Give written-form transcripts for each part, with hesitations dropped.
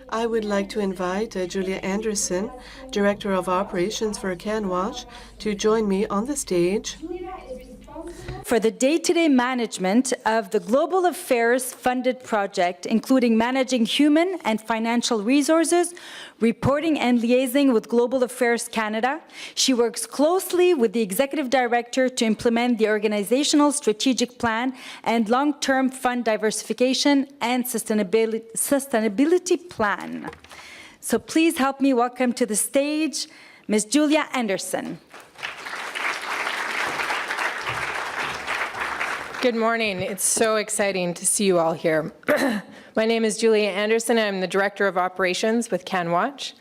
I would like to invite Julia Anderson, Director of Operations for CanWaCH, to join me on the stage for the day-to-day management of the Global Affairs funded project, including managing human and financial resources, reporting and liaising with Global Affairs Canada. She works closely with the Executive Director to implement the organizational strategic plan and long-term fund diversification and sustainability plan. So please help me welcome to the stage Ms. Julia Anderson. Good morning. It's so exciting to see you all here. My name is Julia Anderson. I'm the Director of Operations with CanWaCH.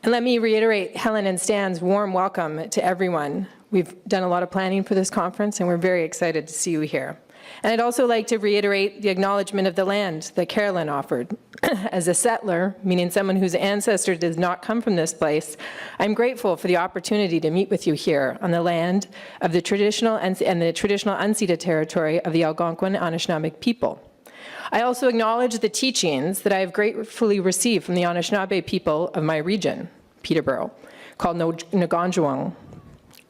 And let me reiterate Helen and Stan's warm welcome to everyone. We've done a lot of planning for this conference, and we're very excited to see you here. And I'd also like to reiterate the acknowledgement of the land that Carolyn offered. As a settler, meaning someone whose ancestor does not come from this place, I'm grateful for the opportunity to meet with you here on the land of the traditional and the traditional unceded territory of the Algonquin Anishinaabe people. I also acknowledge the teachings that I have gratefully received from the Anishinaabe people of my region, Peterborough, called Naganjuang.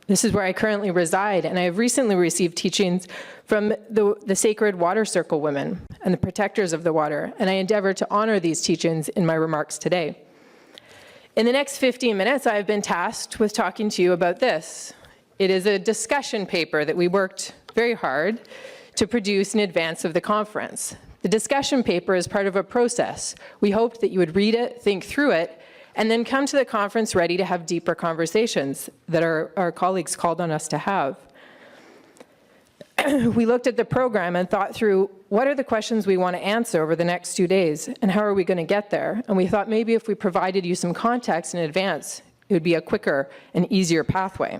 This is where I currently reside, and I have recently received teachings from the sacred water circle women and the protectors of the water, and I endeavor to honor these teachings in my remarks today. In the next 15 minutes, I have been tasked with talking to you about this. It is a discussion paper that we worked very hard to produce in advance of the conference. The discussion paper is part of a process. We hoped that you would read it, think through it, and then come to the conference ready to have deeper conversations that our colleagues called on us to have. We looked at the program and thought through what are the questions we want to answer over the next 2 days, and how are we going to get there? And we thought maybe if we provided you some context in advance, it would be a quicker and easier pathway.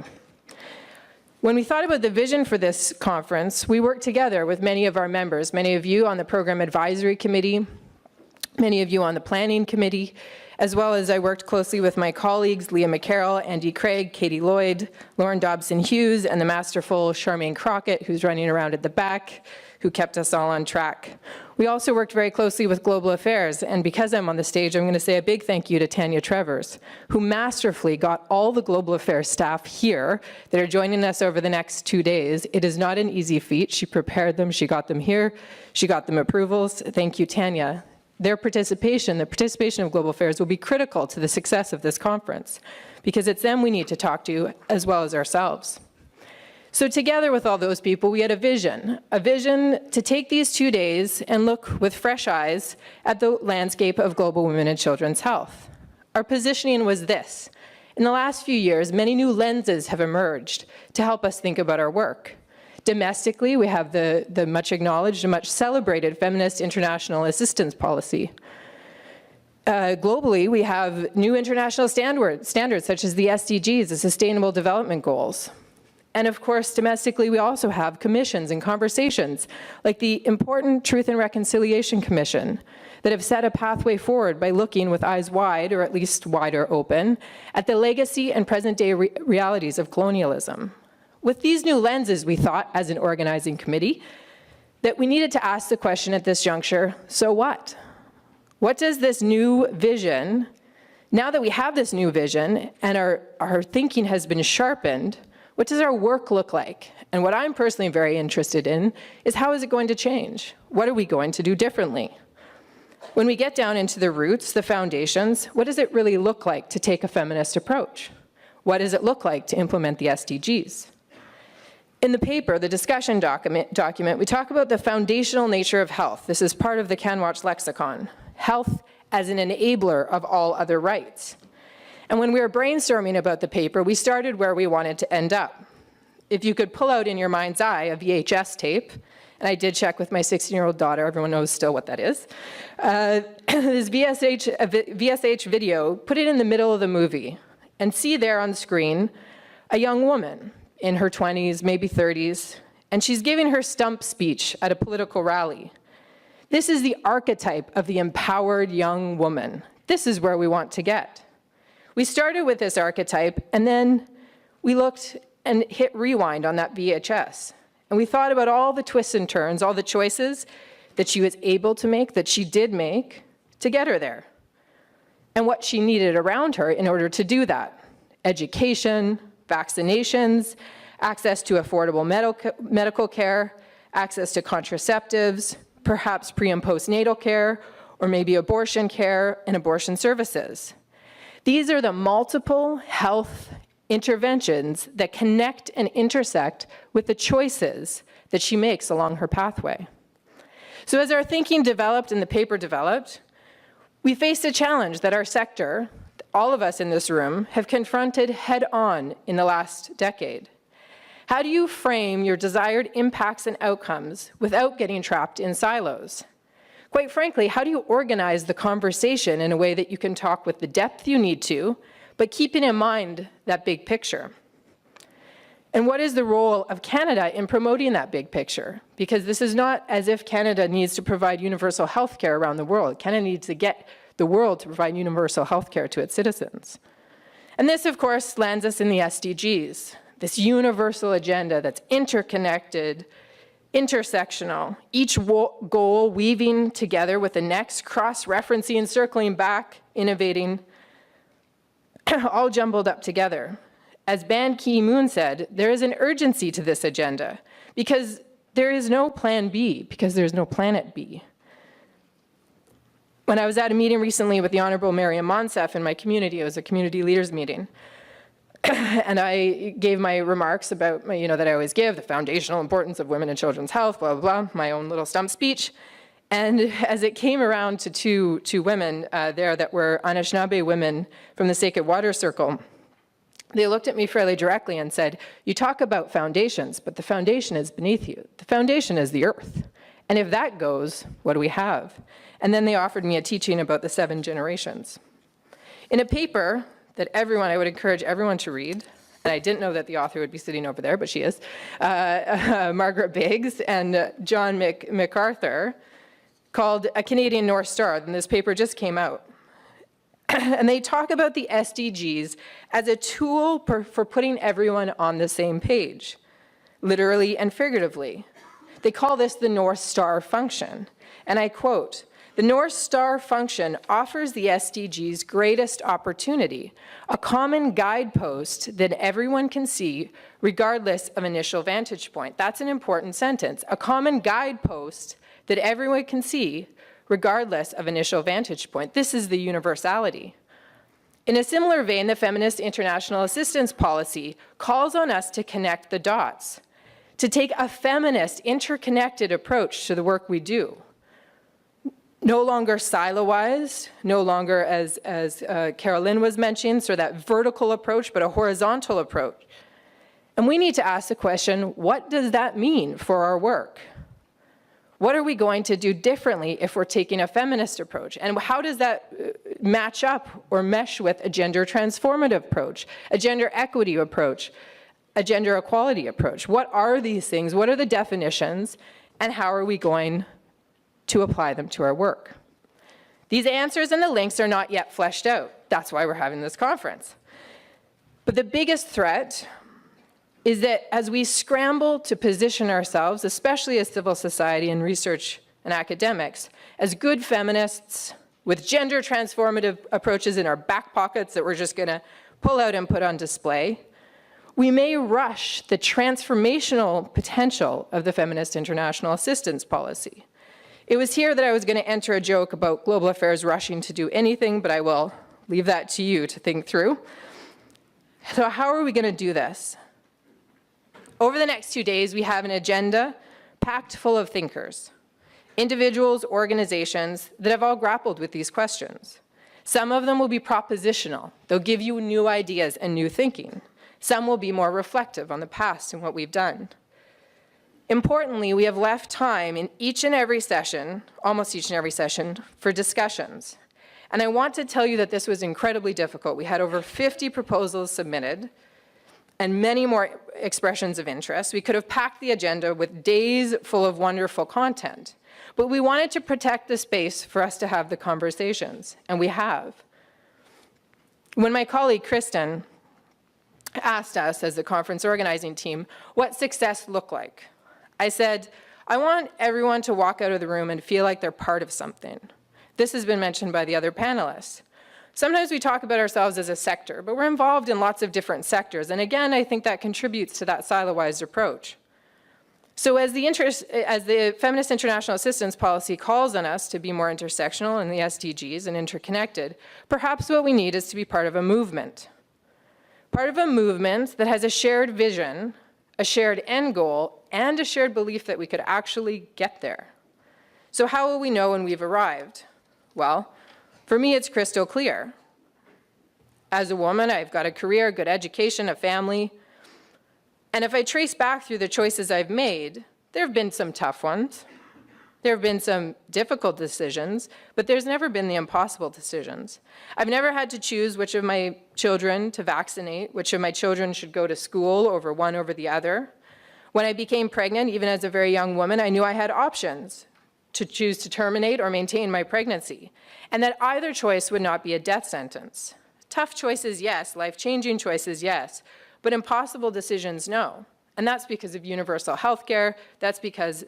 When we thought about the vision for this conference, we worked together with many of our members, many of you on the Program Advisory Committee, many of you on the Planning Committee, as well as I worked closely with my colleagues, Leah McCarroll, Andy Craig, Katie Lloyd, Lauren Dobson-Hughes, and the masterful Charmaine Crockett, who's running around at the back, who kept us all on track. We also worked very closely with Global Affairs, and because I'm on the stage, I'm going to say a big thank you to Tanya Trevors, who masterfully got all the Global Affairs staff here that are joining us over the next 2 days. It is not an easy feat. She prepared them, she got them here, she got them approvals. Thank you, Tanya. Their participation, the participation of Global Affairs, will be critical to the success of this conference, because it's them we need to talk to as well as ourselves. So together with all those people, we had a vision to take these 2 days and look with fresh eyes at the landscape of global women and children's health. Our positioning was this. In the last few years, many new lenses have emerged to help us think about our work. Domestically, we have the much acknowledged and much celebrated Feminist International Assistance Policy. Globally, we have new international standards such as the SDGs, the Sustainable Development Goals. And of course, domestically, we also have commissions and conversations like the important Truth and Reconciliation Commission that have set a pathway forward by looking with eyes wide, or at least wider open, at the legacy and present-day realities of colonialism. With these new lenses, we thought, as an organizing committee, that we needed to ask the question at this juncture, so what? What does this new vision, now that we have this new vision and our thinking has been sharpened, what does our work look like? And what I'm personally very interested in is how is it going to change? What are we going to do differently? When we get down into the roots, the foundations, what does it really look like to take a feminist approach? What does it look like to implement the SDGs? In the paper, the discussion document, we talk about the foundational nature of health. This is part of the CanWaCH lexicon. Health as an enabler of all other rights. And when we were brainstorming about the paper, we started where we wanted to end up. If you could pull out in your mind's eye a VHS tape, and I did check with my 16-year-old daughter, everyone knows still what that is, this VSH video, put it in the middle of the movie, and see there on the screen a young woman in her 20s, maybe 30s, and she's giving her stump speech at a political rally. This is the archetype of the empowered young woman. This is where we want to get. We started with this archetype, and then we looked and hit rewind on that VHS. And we thought about all the twists and turns, all the choices that she was able to make, that she did make, to get her there. and what she needed around her in order to do that. Education, vaccinations, access to affordable medical care, access to contraceptives, perhaps pre- and postnatal care, or maybe abortion care and abortion services. These are the multiple health interventions that connect and intersect with the choices that she makes along her pathway. So as our thinking developed and the paper developed, we faced a challenge that our sector, all of us in this room, have confronted head-on in the last decade. How do you frame your desired impacts and outcomes without getting trapped in silos? Quite frankly, how do you organize the conversation in a way that you can talk with the depth you need to, but keeping in mind that big picture? And what is the role of Canada in promoting that big picture? Because this is not as if Canada needs to provide universal health care around the world. Canada needs to get the world to provide universal health care to its citizens. And this, of course, lands us in the SDGs, this universal agenda that's interconnected, intersectional, each goal weaving together with the next, cross-referencing, circling back, innovating, all jumbled up together. As Ban Ki-moon said, there is an urgency to this agenda because there is no plan B, because there's no planet B. When I was at a meeting recently with the Honorable Mariam Monsef in my community, it was a community leaders meeting, and I gave my remarks about, that I always give, the foundational importance of women and children's health, blah, blah, blah, my own little stump speech. And as it came around to two women there that were Anishinaabe women from the Sacred Water Circle, they looked at me fairly directly and said, you talk about foundations, but the foundation is beneath you. The foundation is the earth. And if that goes, what do we have? And then they offered me a teaching about the 7 generations. In a paper that I would encourage everyone to read, and I didn't know that the author would be sitting over there, but she is, Margaret Biggs and John MacArthur, called A Canadian North Star, and this paper just came out. And they talk about the SDGs as a tool for putting everyone on the same page, literally and figuratively. They call this the North Star function. And I quote, "The North Star function offers the SDGs' greatest opportunity, a common guidepost that everyone can see regardless of initial vantage point." That's an important sentence. A common guidepost that everyone can see regardless of initial vantage point. This is the universality. In a similar vein, the Feminist International Assistance Policy calls on us to connect the dots, to take a feminist, interconnected approach to the work we do. No longer silo-wise, no longer, as Carolyn was mentioning, sort of that vertical approach, but a horizontal approach. And we need to ask the question, what does that mean for our work? What are we going to do differently if we're taking a feminist approach? And how does that match up or mesh with a gender transformative approach, a gender equity approach, a gender equality approach? What are these things? What are the definitions? And how are we going to apply them to our work? These answers and the links are not yet fleshed out. That's why we're having this conference. But the biggest threat is that as we scramble to position ourselves, especially as civil society and research and academics, as good feminists with gender transformative approaches in our back pockets that we're just going to pull out and put on display, we may rush the transformational potential of the Feminist International Assistance Policy. It was here that I was going to enter a joke about global affairs rushing to do anything, but I will leave that to you to think through. So how are we going to do this? Over the next 2 days, we have an agenda packed full of thinkers, individuals, organizations that have all grappled with these questions. Some of them will be propositional. They'll give you new ideas and new thinking. Some will be more reflective on the past and what we've done. Importantly, we have left time in each and every session, almost each and every session, for discussions. And I want to tell you that this was incredibly difficult. We had over 50 proposals submitted and many more expressions of interest. We could have packed the agenda with days full of wonderful content, but we wanted to protect the space for us to have the conversations, and we have. When my colleague Kristen asked us as the conference organizing team what success looked like, I said, I want everyone to walk out of the room and feel like they're part of something. This has been mentioned by the other panelists. Sometimes we talk about ourselves as a sector, but we're involved in lots of different sectors. And again, I think that contributes to that silo-wise approach. So as the Feminist International Assistance Policy calls on us to be more intersectional in the SDGs and interconnected, perhaps what we need is to be part of a movement. Part of a movement that has a shared vision, a shared end goal, and a shared belief that we could actually get there. So how will we know when we've arrived? Well, for me, it's crystal clear. As a woman, I've got a career, good education, a family. And if I trace back through the choices I've made, there have been some tough ones. There have been some difficult decisions, but there's never been the impossible decisions. I've never had to choose which of my children to vaccinate, which of my children should go to school over one over the other. When I became pregnant, even as a very young woman, I knew I had options to choose to terminate or maintain my pregnancy, and that either choice would not be a death sentence. Tough choices, yes. Life-changing choices, yes. But impossible decisions, no. And that's because of universal health care. That's because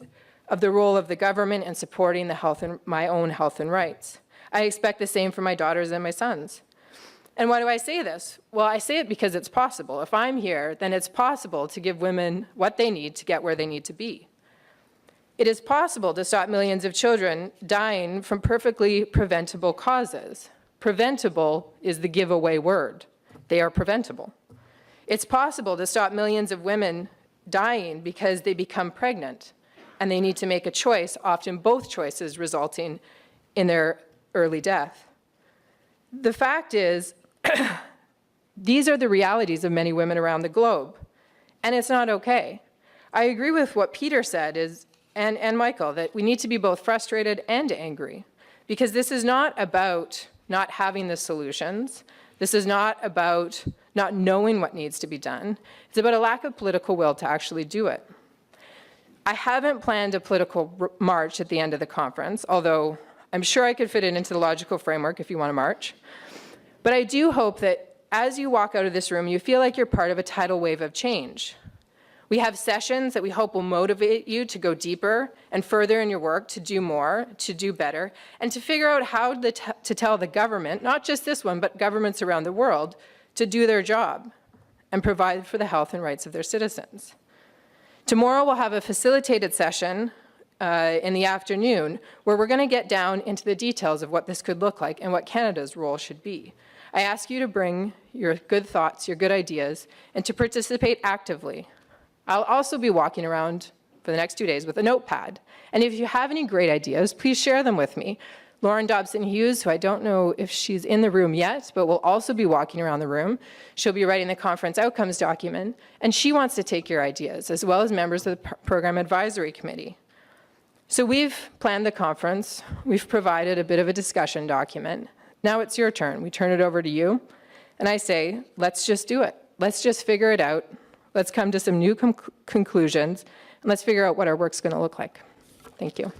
of the role of the government in supporting my own health and rights. I expect the same for my daughters and my sons. And why do I say this? Well, I say it because it's possible. If I'm here, then it's possible to give women what they need to get where they need to be. It is possible to stop millions of children dying from perfectly preventable causes. Preventable is the giveaway word. They are preventable. It's possible to stop millions of women dying because they become pregnant and they need to make a choice, often both choices resulting in their early death. The fact is, these are the realities of many women around the globe, and it's not okay. I agree with what Peter said and Michael, that we need to be both frustrated and angry, because this is not about not having the solutions. This is not about not knowing what needs to be done. It's about a lack of political will to actually do it. I haven't planned a political march at the end of the conference, although I'm sure I could fit it into the logical framework if you want to march. But I do hope that as you walk out of this room, you feel like you're part of a tidal wave of change. We have sessions that we hope will motivate you to go deeper and further in your work, to do more, to do better, and to figure out how to tell the government, not just this one, but governments around the world, to do their job and provide for the health and rights of their citizens. Tomorrow we'll have a facilitated session in the afternoon where we're going to get down into the details of what this could look like and what Canada's role should be. I ask you to bring your good thoughts, your good ideas, and to participate actively. I'll also be walking around for the next 2 days with a notepad. And if you have any great ideas, please share them with me. Lauren Dobson-Hughes, who I don't know if she's in the room yet, but will also be walking around the room. She'll be writing the conference outcomes document, and she wants to take your ideas, as well as members of the Program Advisory Committee. So we've planned the conference. We've provided a bit of a discussion document. Now it's your turn. We turn it over to you, and I say, let's just do it. Let's just figure it out. Let's come to some new conclusions, and let's figure out what our work's going to look like. Thank you.